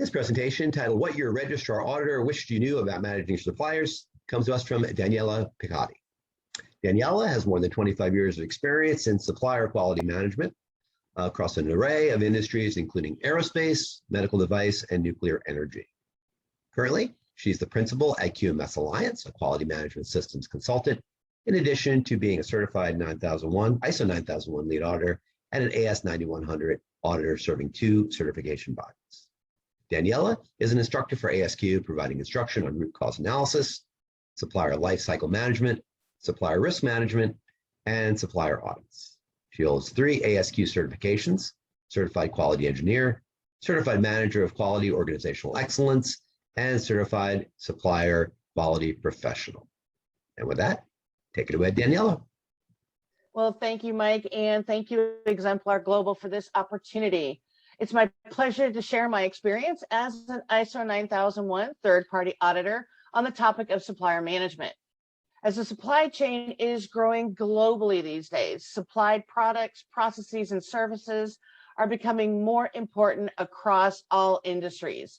This presentation, titled What Your Registrar Auditor Wished You Knew About Managing Suppliers, comes to us from Daniella Picciotti. Daniella has more than 25 years of experience in supplier quality management across an array of industries, including aerospace, medical device, and nuclear energy. Currently, she's the principal at QMS Alliance, a quality management systems consultant, in addition to being a certified ISO 9001 lead auditor and an AS 9100 auditor serving 2 certification bodies. Daniella is an instructor for ASQ, providing instruction on root cause analysis, supplier lifecycle management, supplier risk management, and supplier audits. She holds 3 ASQ certifications: Certified Quality Engineer, Certified Manager of Quality Organizational Excellence, and Certified Supplier Quality Professional. And with that, take it away, Daniella. Well, thank you, Mike, and thank you, Exemplar Global, for this opportunity. It's my pleasure to share my experience as an ISO 9001 third-party auditor on the topic of supplier management. As the supply chain is growing globally these days, supplied products, processes, and services are becoming more important across all industries.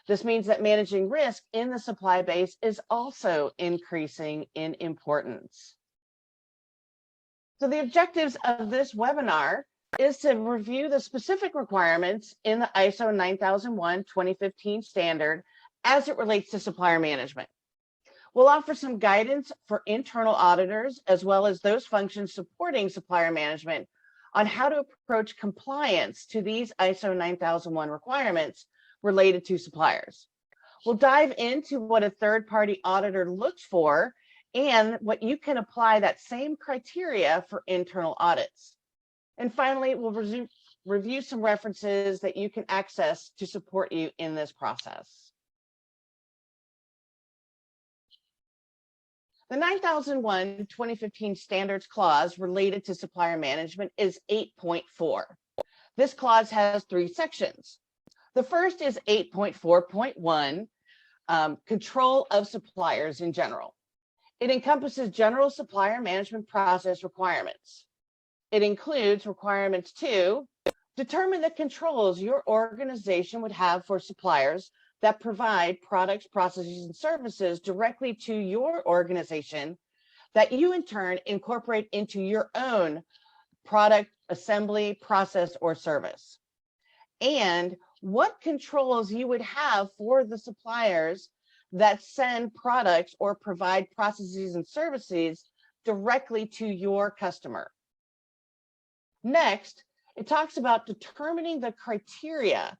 This means that managing risk in the supply base is also increasing in importance. So the objectives of this webinar is to review the specific requirements in the ISO 9001:2015 standard as it relates to supplier management. We'll offer some guidance for internal auditors, as well as those functions supporting supplier management, on how to approach compliance to these ISO 9001 requirements related to suppliers. We'll dive into what a third-party auditor looks for and what you can apply that same criteria for internal audits. And finally, we'll review some references that you can access to support you in this process. The 9001:2015 standards clause related to supplier management is 8.4. This clause has 3 sections. The first is 8.4.1, control of suppliers in general. It encompasses general supplier management process requirements. It includes requirements to determine the controls your organization would have for suppliers that provide products, processes, and services directly to your organization that you in turn incorporate into your own product, assembly, process, or service. And what controls you would have for the suppliers that send products or provide processes and services directly to your customer. Next, it talks about determining the criteria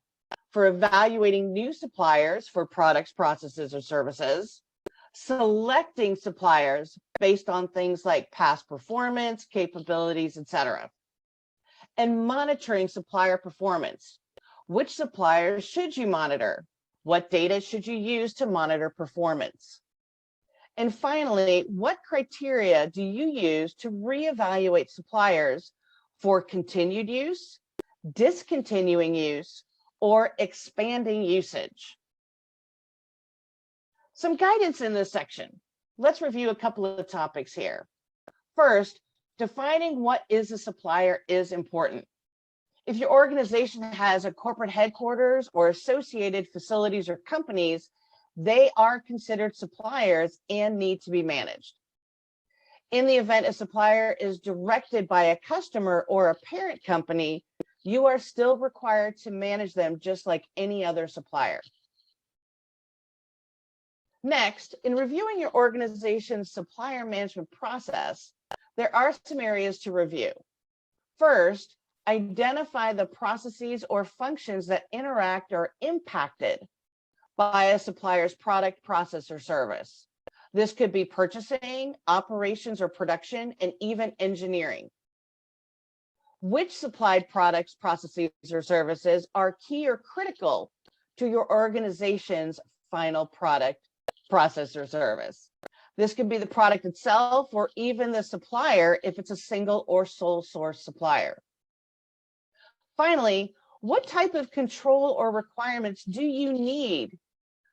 for evaluating new suppliers for products, processes, or services, selecting suppliers based on things like past performance, capabilities, etc., and monitoring supplier performance. Which suppliers should you monitor? What data should you use to monitor performance? And finally, what criteria do you use to reevaluate suppliers for continued use, discontinuing use, or expanding usage? Some guidance in this section. Let's review a couple of topics here. First, defining what is a supplier is important. If your organization has a corporate headquarters or associated facilities or companies, they are considered suppliers and need to be managed. In the event a supplier is directed by a customer or a parent company, you are still required to manage them just like any other supplier. Next, in reviewing your organization's supplier management process, there are some areas to review. First, identify the processes or functions that interact or are impacted by a supplier's product, process, or service. This could be purchasing, operations or production, and even engineering. Which supplied products, processes, or services are key or critical to your organization's final product, process, or service? This could be the product itself or even the supplier if it's a single or sole source supplier. Finally, what type of control or requirements do you need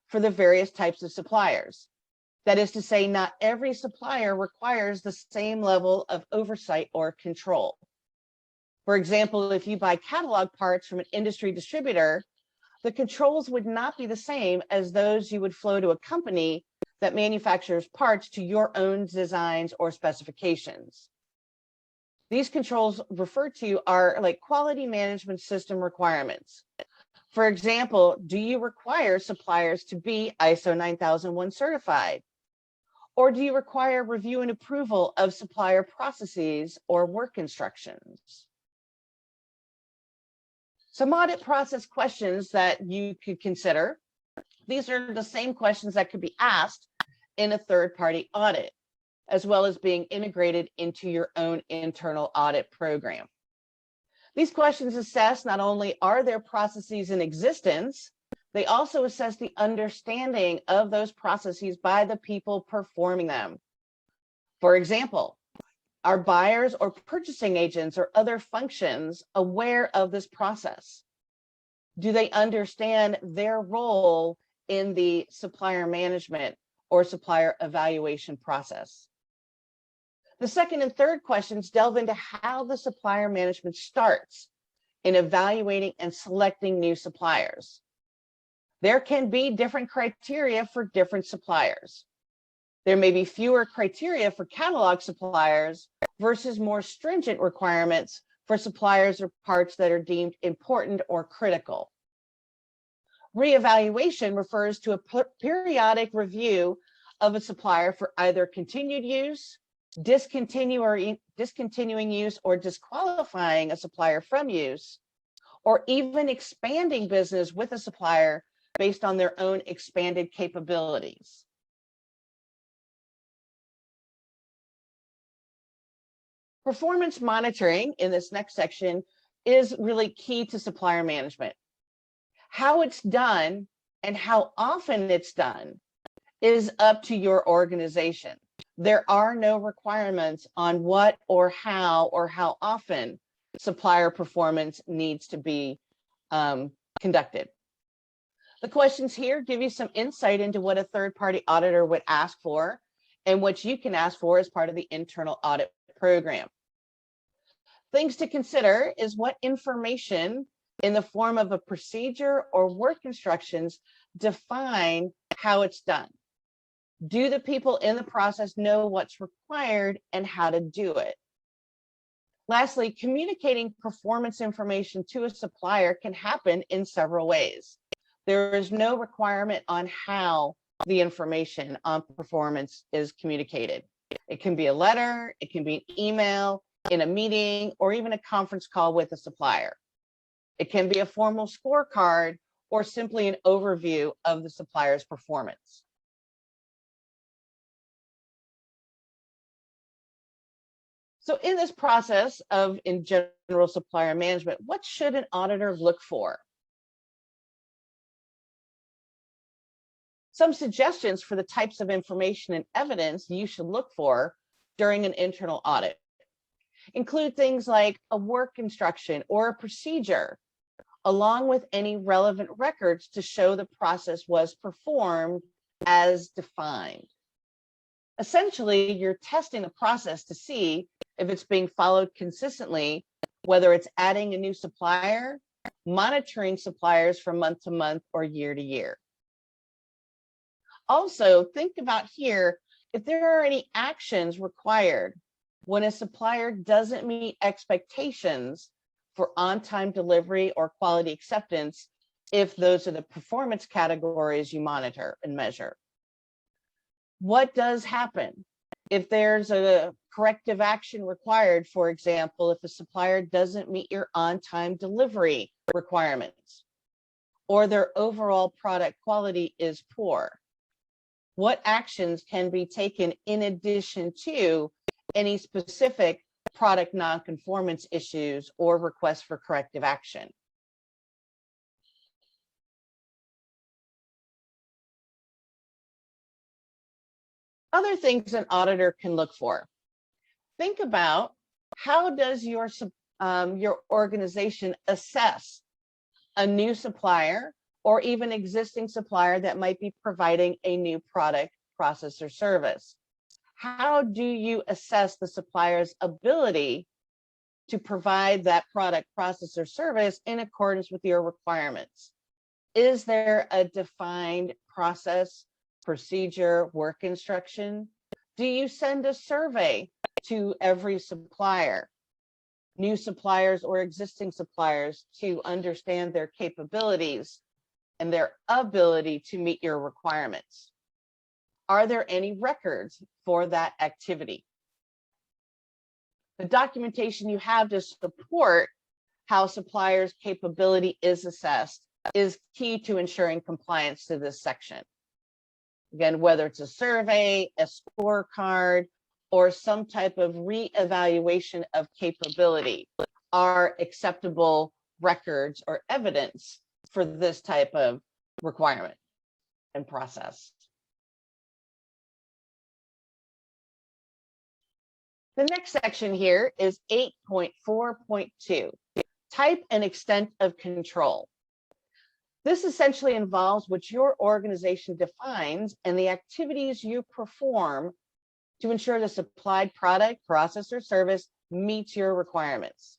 for the various types of suppliers? That is to say, not every supplier requires the same level of oversight or control. For example, if you buy catalog parts from an industry distributor, the controls would not be the same as those you would flow to a company that manufactures parts to your own designs or specifications. These controls referred to are like quality management system requirements. For example, do you require suppliers to be ISO 9001 certified? Or do you require review and approval of supplier processes or work instructions? Some audit process questions that you could consider. These are the same questions that could be asked in a third-party audit, as well as being integrated into your own internal audit program. These questions assess not only are there processes in existence, they also assess the understanding of those processes by the people performing them. For example, are buyers or purchasing agents or other functions aware of this process? Do they understand their role in the supplier management or supplier evaluation process? The second and third questions delve into how the supplier management starts in evaluating and selecting new suppliers. There can be different criteria for different suppliers. There may be fewer criteria for catalog suppliers versus more stringent requirements for suppliers or parts that are deemed important or critical. Reevaluation refers to a periodic review of a supplier for either continued use, discontinuing use or disqualifying a supplier from use, or even expanding business with a supplier based on their own expanded capabilities. Performance monitoring in this next section is really key to supplier management. How it's done and how often it's done is up to your organization. There are no requirements on what or how often supplier performance needs to be conducted. The questions here give you some insight into what a third-party auditor would ask for and what you can ask for as part of the internal audit program. Things to consider is what information in the form of a procedure or work instructions define how it's done. Do the people in the process know what's required and how to do it? Lastly, communicating performance information to a supplier can happen in several ways. There is no requirement on how the information on performance is communicated. It can be a letter, it can be an email, in a meeting, or even a conference call with a supplier. It can be a formal scorecard or simply an overview of the supplier's performance. So in this process of, in general, supplier management, what should an auditor look for? Some suggestions for the types of information and evidence you should look for during an internal audit include things like a work instruction or a procedure, along with any relevant records to show the process was performed as defined. Essentially, you're testing the process to see if it's being followed consistently, whether it's adding a new supplier, monitoring suppliers from month to month or year to year. Also, think about here if there are any actions required when a supplier doesn't meet expectations for on-time delivery or quality acceptance, if those are the performance categories you monitor and measure. What does happen if there's a corrective action required? For example, if a supplier doesn't meet your on-time delivery requirements or their overall product quality is poor, what actions can be taken in addition to any specific product nonconformance issues or requests for corrective action? Other things an auditor can look for. Think about how does your organization assess a new supplier or even existing supplier that might be providing a new product, process, or service? How do you assess the supplier's ability to provide that product, process, or service in accordance with your requirements? Is there a defined process, procedure, work instruction? Do you send a survey to every supplier, new suppliers or existing suppliers, to understand their capabilities and their ability to meet your requirements? Are there any records for that activity? The documentation you have to support how suppliers' capability is assessed is key to ensuring compliance to this section. Again, whether it's a survey, a scorecard, or some type of reevaluation of capability are acceptable records or evidence for this type of requirement and process. The next section here is 8.4.2, type and extent of control. This essentially involves what your organization defines and the activities you perform to ensure the supplied product, process, or service meets your requirements.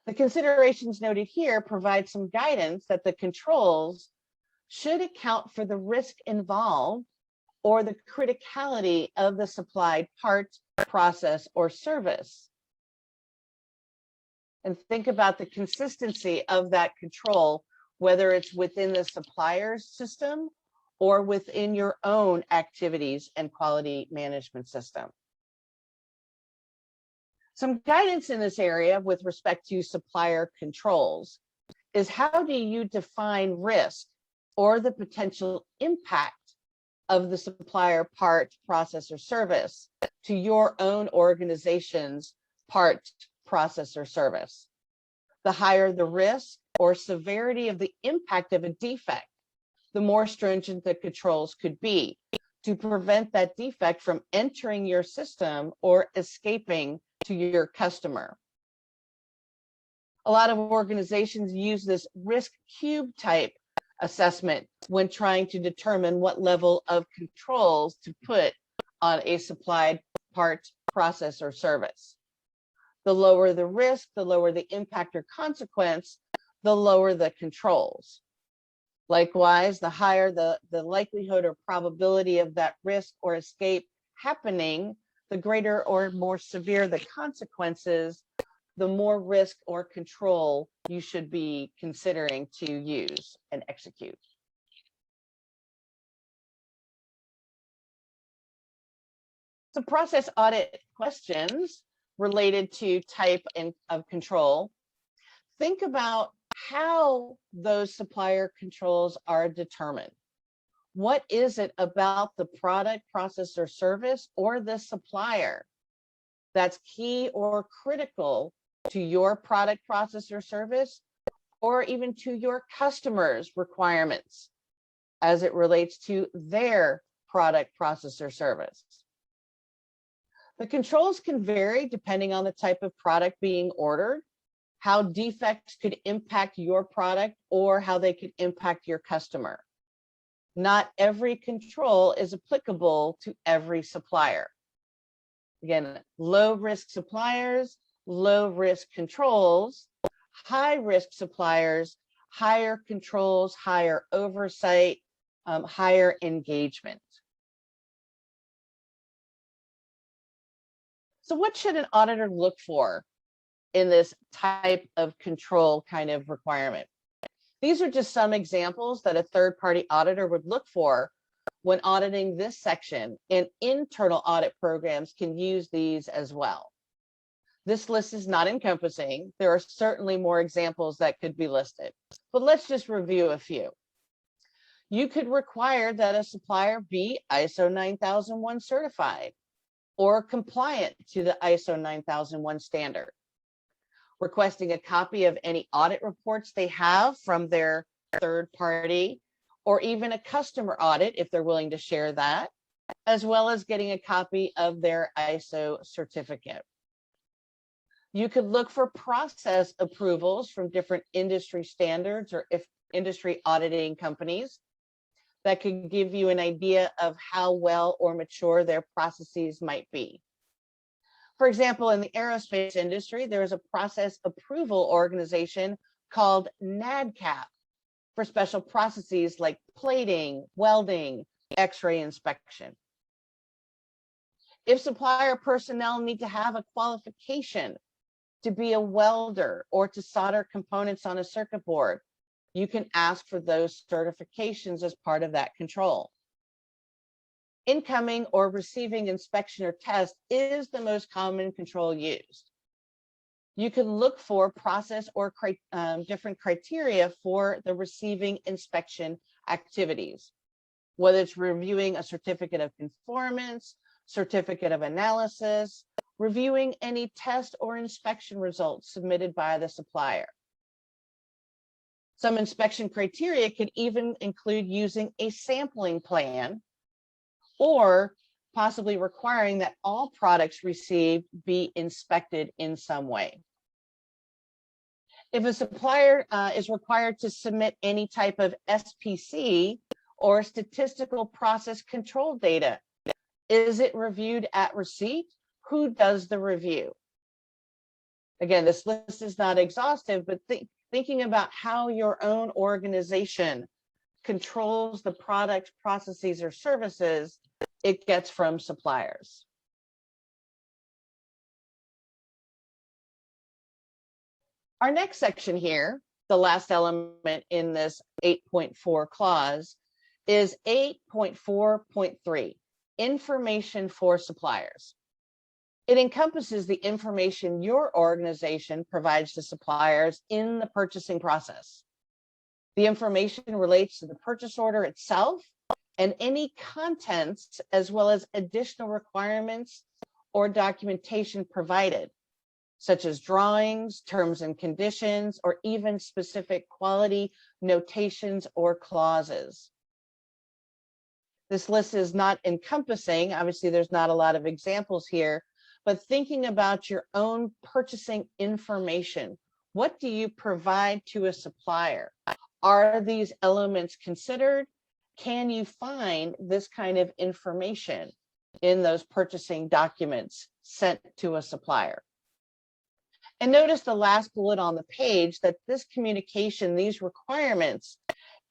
The considerations noted here provide some guidance that the controls should account for the risk involved or the criticality of the supplied part, process, or service. And think about the consistency of that control, whether it's within the supplier's system or within your own activities and quality management system. Some guidance in this area with respect to supplier controls is, how do you define risk or the potential impact of the supplier part, process, or service to your own organization's part, process, or service? The higher the risk or severity of the impact of a defect, the more stringent the controls could be to prevent that defect from entering your system or escaping to your customer. A lot of organizations use this risk cube type assessment when trying to determine what level of controls to put on a supplied part, process, or service. The lower the risk, the lower the impact or consequence, the lower the controls. Likewise, the higher the likelihood or probability of that risk or escape happening, the greater or more severe the consequences, the more risk or control you should be considering to use and execute. Some process audit questions related to type of control. Think about how those supplier controls are determined. What is it about the product, process, or service or the supplier that's key or critical to your product, process, or service, or even to your customers' requirements as it relates to their product, process, or service? The controls can vary depending on the type of product being ordered, how defects could impact your product, or how they could impact your customer. Not every control is applicable to every supplier. Again, low risk suppliers, low risk controls, high risk suppliers, higher controls, higher oversight, higher engagement. So what should an auditor look for in this type of control kind of requirement? These are just some examples that a third-party auditor would look for when auditing this section, and internal audit programs can use these as well. This list is not encompassing. There are certainly more examples that could be listed, but let's just review a few. You could require that a supplier be ISO 9001 certified or compliant to the ISO 9001 standard. Requesting a copy of any audit reports they have from their third party, or even a customer audit if they're willing to share that, as well as getting a copy of their ISO certificate. You could look for process approvals from different industry standards or if industry auditing companies that could give you an idea of how well or mature their processes might be. For example, in the aerospace industry, there is a process approval organization called NADCAP for special processes like plating, welding, X-ray inspection. If supplier personnel need to have a qualification to be a welder or to solder components on a circuit board, you can ask for those certifications as part of that control. Incoming or receiving inspection or test is the most common control used. You can look for process or different criteria for the receiving inspection activities, whether it's reviewing a certificate of conformance, certificate of analysis, reviewing any test or inspection results submitted by the supplier. Some inspection criteria could even include using a sampling plan or possibly requiring that all products received be inspected in some way. If a supplier is required to submit any type of SPC or statistical process control data, is it reviewed at receipt? Who does the review? Again, this list is not exhaustive, but thinking about how your own organization controls the product, processes, or services it gets from suppliers. Our next section here, the last element in this 8.4 clause, is 8.4.3, information for suppliers. It encompasses the information your organization provides to suppliers in the purchasing process. The information relates to the purchase order itself and any contents, as well as additional requirements or documentation provided, such as drawings, terms and conditions, or even specific quality notations or clauses. This list is not encompassing, obviously there's not a lot of examples here, but thinking about your own purchasing information, what do you provide to a supplier? Are these elements considered? Can you find this kind of information in those purchasing documents sent to a supplier? And notice the last bullet on the page that this communication, these requirements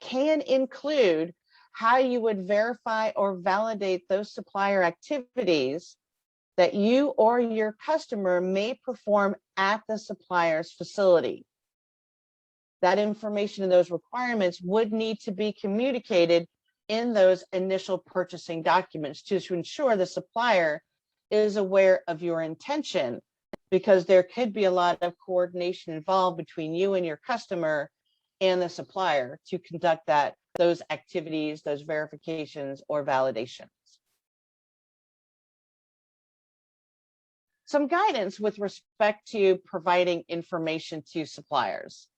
can include how you would verify or validate those supplier activities that you or your customer may perform at the supplier's facility. That information and those requirements would need to be communicated in those initial purchasing documents to ensure the supplier is aware of your intention, because there could be a lot of coordination involved between you and your customer and the supplier to conduct those activities, those verifications or validations. Some guidance with respect to providing information to suppliers.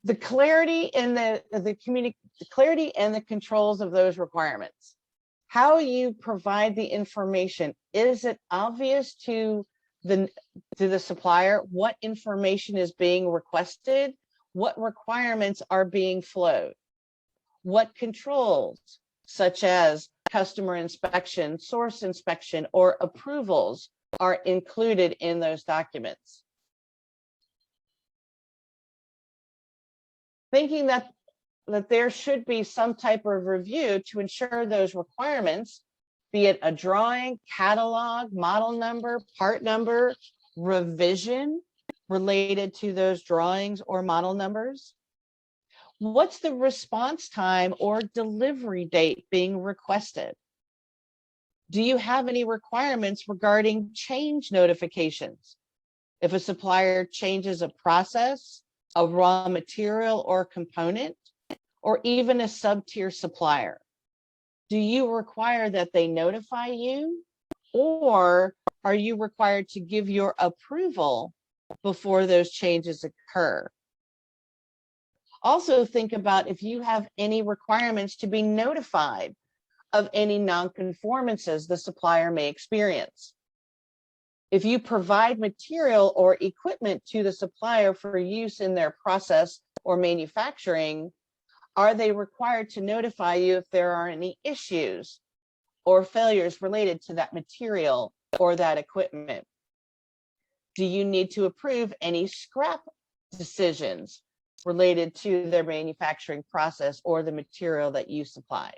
The clarity and the clarity and the controls of those requirements. How you provide the information. Is it obvious to the supplier what information is being requested? What requirements are being flowed? What controls, such as customer inspection, source inspection, or approvals, are included in those documents? Thinking that there should be some type of review to ensure those requirements, be it a drawing, catalog, model number, part number, revision related to those drawings or model numbers. What's the response time or delivery date being requested? Do you have any requirements regarding change notifications? If a supplier changes a process, a raw material or component, or even a sub-tier supplier, do you require that they notify you, or are you required to give your approval before those changes occur? Also think about if you have any requirements to be notified of any non-conformances the supplier may experience. If you provide material or equipment to the supplier for use in their process or manufacturing, are they required to notify you if there are any issues or failures related to that material or that equipment? Do you need to approve any scrap decisions related to their manufacturing process or the material that you supplied.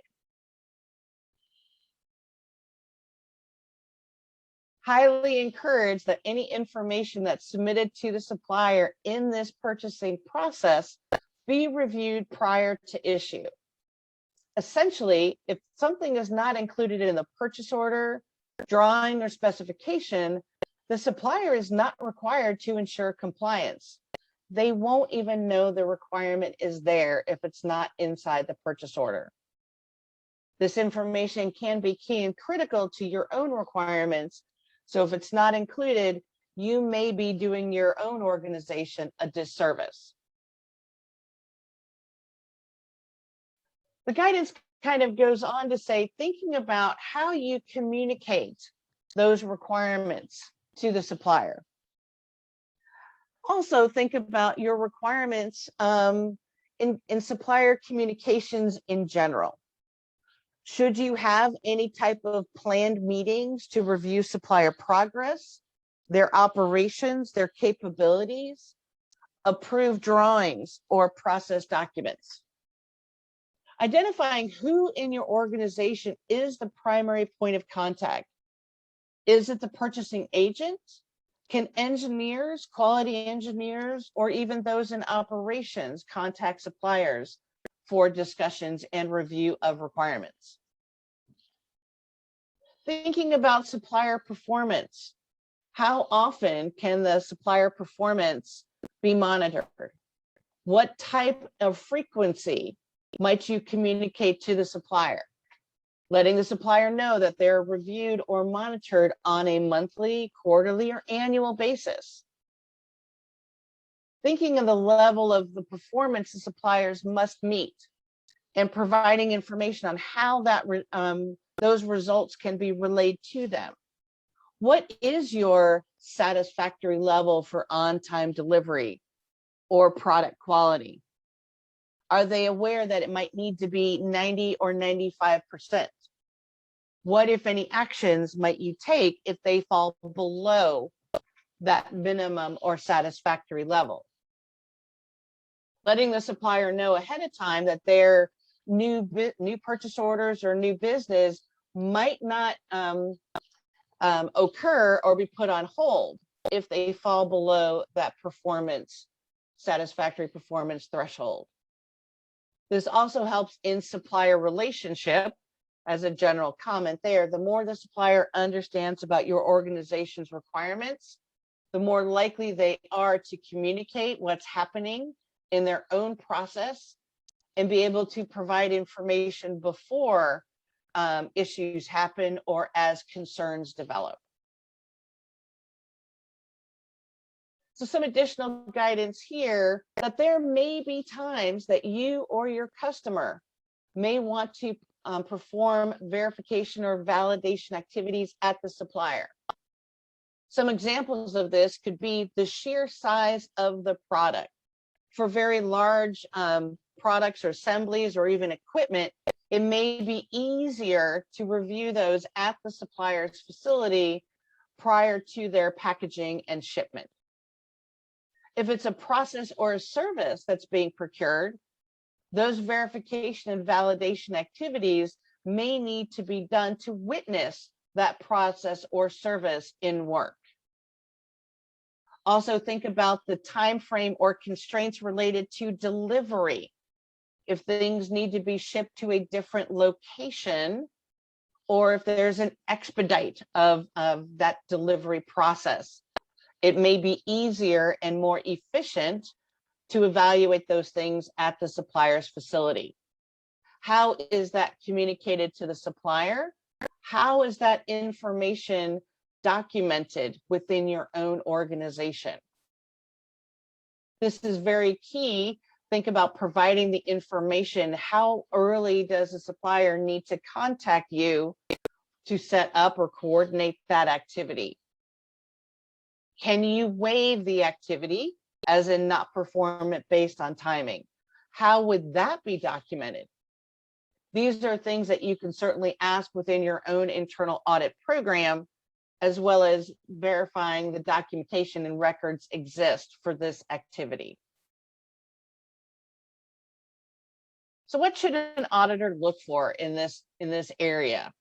Highly encourage that any information that's submitted to the supplier in this purchasing process be reviewed prior to issue. Essentially, if something is not included in the purchase order, drawing, or specification, the supplier is not required to ensure compliance. They won't even know the requirement is there if it's not inside the purchase order. This information can be key and critical to your own requirements. So if it's not included, you may be doing your own organization a disservice. The guidance kind of goes on to say, thinking about how you communicate those requirements to the supplier. Also think about your requirements in supplier communications in general. Should you have any type of planned meetings to review supplier progress, their operations, their capabilities, approve drawings, or process documents? Identifying who in your organization is the primary point of contact. Is it the purchasing agent? Can engineers, quality engineers, or even those in operations contact suppliers for discussions and review of requirements? Thinking about supplier performance. How often can the supplier performance be monitored? What type of frequency might you communicate to the supplier? Letting the supplier know that they're reviewed or monitored on a monthly, quarterly, or annual basis. Thinking of the level of the performance the suppliers must meet and providing information on how that those results can be relayed to them. What is your satisfactory level for on-time delivery or product quality? Are they aware that it might need to be 90 or 95%? What, if any, actions might you take if they fall below that minimum or satisfactory level? Letting the supplier know ahead of time that their new purchase orders or new business might not occur or be put on hold if they fall below that satisfactory performance threshold. This also helps in supplier relationship. As a general comment there, the more the supplier understands about your organization's requirements, the more likely they are to communicate what's happening in their own process and be able to provide information before issues happen or as concerns develop. So some additional guidance here, that there may be times that you or your customer may want to perform verification or validation activities at the supplier. Some examples of this could be the sheer size of the product. For very large products or assemblies or even equipment, it may be easier to review those at the supplier's facility prior to their packaging and shipment. If it's a process or a service that's being procured, those verification and validation activities may need to be done to witness that process or service in work. Also think about the time frame or constraints related to delivery. If things need to be shipped to a different location, or if there's an expedite of that delivery process, it may be easier and more efficient to evaluate those things at the supplier's facility. How is that communicated to the supplier? How is that information documented within your own organization? This is very key. Think about providing the information. How early does the supplier need to contact you to set up or coordinate that activity? Can you waive the activity, as in not perform it based on timing? How would that be documented? These are things that you can certainly ask within your own internal audit program, as well as verifying the documentation and records exist for this activity. So what should an auditor look for in this area?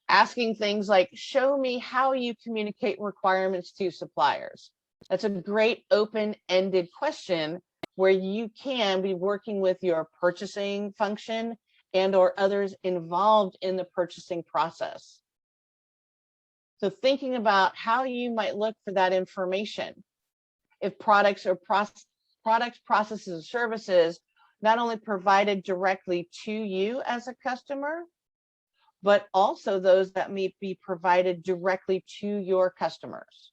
Asking things like, show me how you communicate requirements to suppliers. That's a great open-ended question where you can be working with your purchasing function and or others involved in the purchasing process. So thinking about how you might look for that information. If products, processes, or services not only provided directly to you as a customer, but also those that may be provided directly to your customers.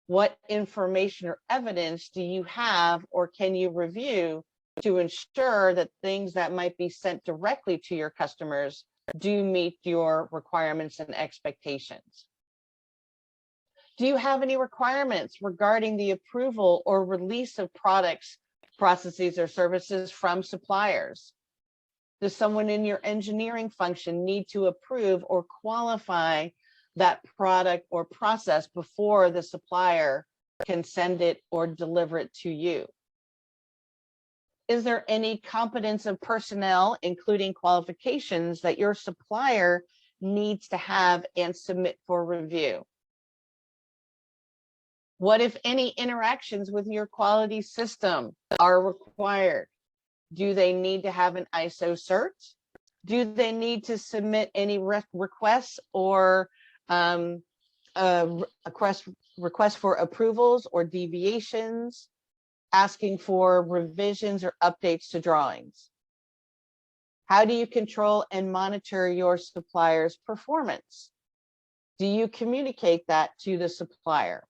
What information or evidence do you have or can you review to ensure that things that might be sent directly to your customers do meet your requirements and expectations? Do you have any requirements regarding the approval or release of products, processes, or services from suppliers? Does someone in your engineering function need to approve or qualify that product or process before the supplier can send it or deliver it to you? Is there any competence of personnel, including qualifications, that your supplier needs to have and submit for review? What, if any, interactions with your quality system are required? Do they need to have an ISO cert? Do they need to submit any requests or request for approvals or deviations, asking for revisions or updates to drawings? How do you control and monitor your supplier's performance? Do you communicate that to the supplier?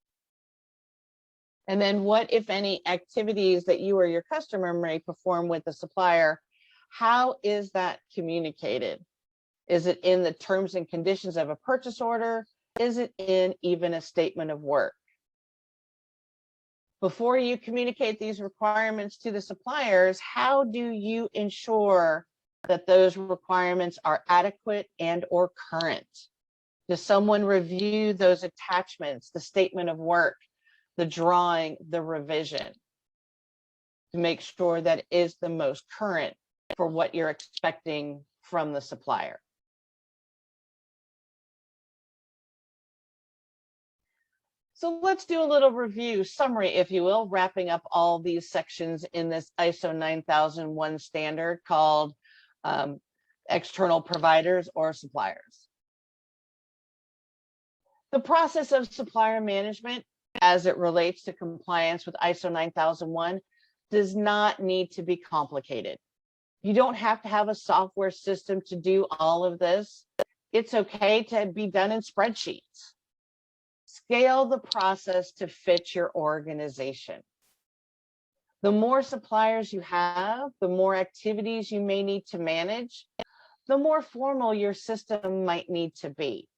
And then what, if any, activities that you or your customer may perform with the supplier, how is that communicated? Is it in the terms and conditions of a purchase order? Is it in even a statement of work? Before you communicate these requirements to the suppliers, how do you ensure that those requirements are adequate and or current? Does someone review those attachments, the statement of work, the drawing, the revision, to make sure that it is the most current for what you're expecting from the supplier? So let's do a little review, summary, if you will, wrapping up all these sections in this ISO 9001 standard called external providers or suppliers. The process of supplier management as it relates to compliance with ISO 9001 does not need to be complicated. You don't have to have a software system to do all of this. It's okay to be done in spreadsheets. Scale the process to fit your organization. The more suppliers you have, the more activities you may need to manage, the more formal your system might need to be.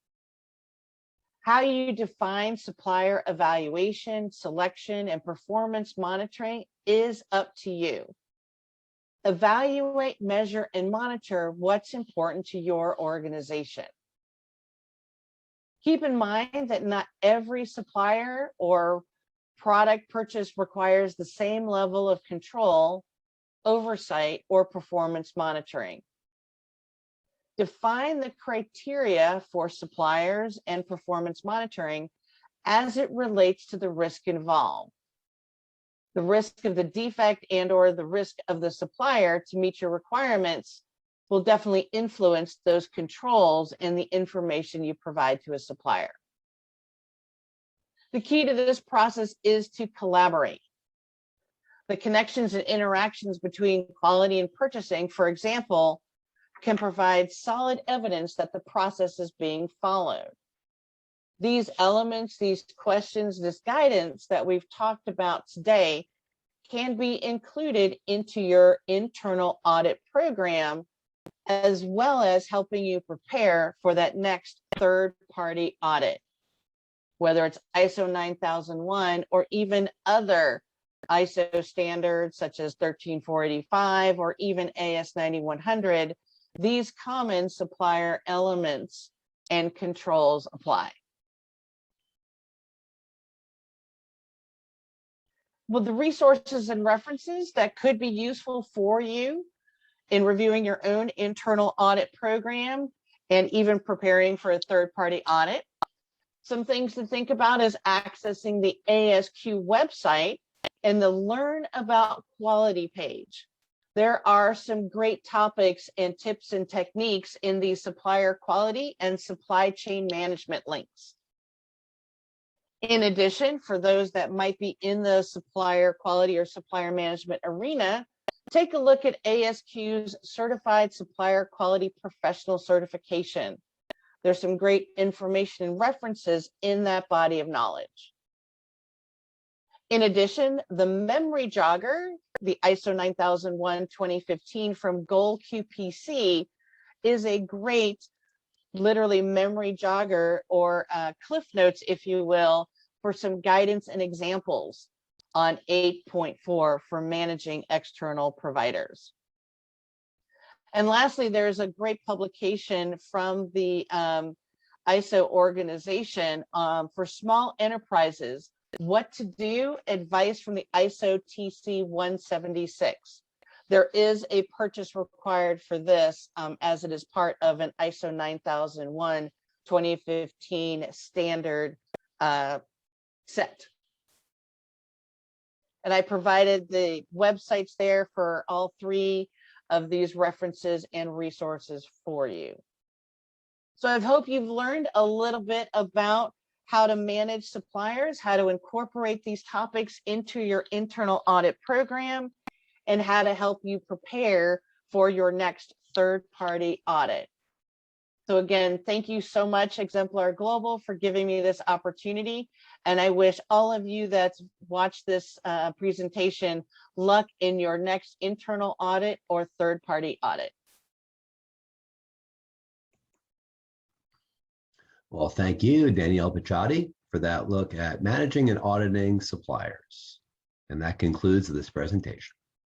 How you define supplier evaluation, selection, and performance monitoring is up to you. Evaluate, measure, and monitor what's important to your organization. Keep in mind that not every supplier or product purchase requires the same level of control, oversight, or performance monitoring. Define the criteria for suppliers and performance monitoring as it relates to the risk involved. The risk of the defect and or the risk of the supplier to meet your requirements will definitely influence those controls and the information you provide to a supplier. The key to this process is to collaborate. The connections and interactions between quality and purchasing, for example, can provide solid evidence that the process is being followed. These elements, these questions, this guidance that we've talked about today can be included into your internal audit program, as well as helping you prepare for that next third-party audit, whether it's ISO 9001 or even other ISO standards such as 13485 or even AS 9100. These common supplier elements and controls apply. Well, the resources and references that could be useful for you in reviewing your own internal audit program and even preparing for a third-party audit. Some things to think about is accessing the ASQ website and the Learn About Quality page. There are some great topics and tips and techniques in the supplier quality and supply chain management links. In addition, for those that might be in the supplier quality or supplier management arena, take a look at ASQ's Certified Supplier Quality Professional Certification. There's some great information and references in that body of knowledge. In addition, the memory jogger, the ISO 9001:2015 from Goal QPC, is a great, literally memory jogger or cliff notes, if you will, for some guidance and examples on 8.4 for managing external providers. And lastly, there's a great publication from the ISO organization for small enterprises, what to do, advice from the ISO TC 176. There is a purchase required for this as it is part of an ISO 9001:2015 standard set. And I provided the websites there for all three of these references and resources for you. So I hope you've learned a little bit about how to manage suppliers, how to incorporate these topics into your internal audit program, and how to help you prepare for your next third-party audit. So again, thank you so much, Exemplar Global, for giving me this opportunity. And I wish all of you that's watched this presentation luck in your next internal audit or third-party audit. Well, thank you, Daniella Picciotti, for that look at managing and auditing suppliers. And that concludes this presentation.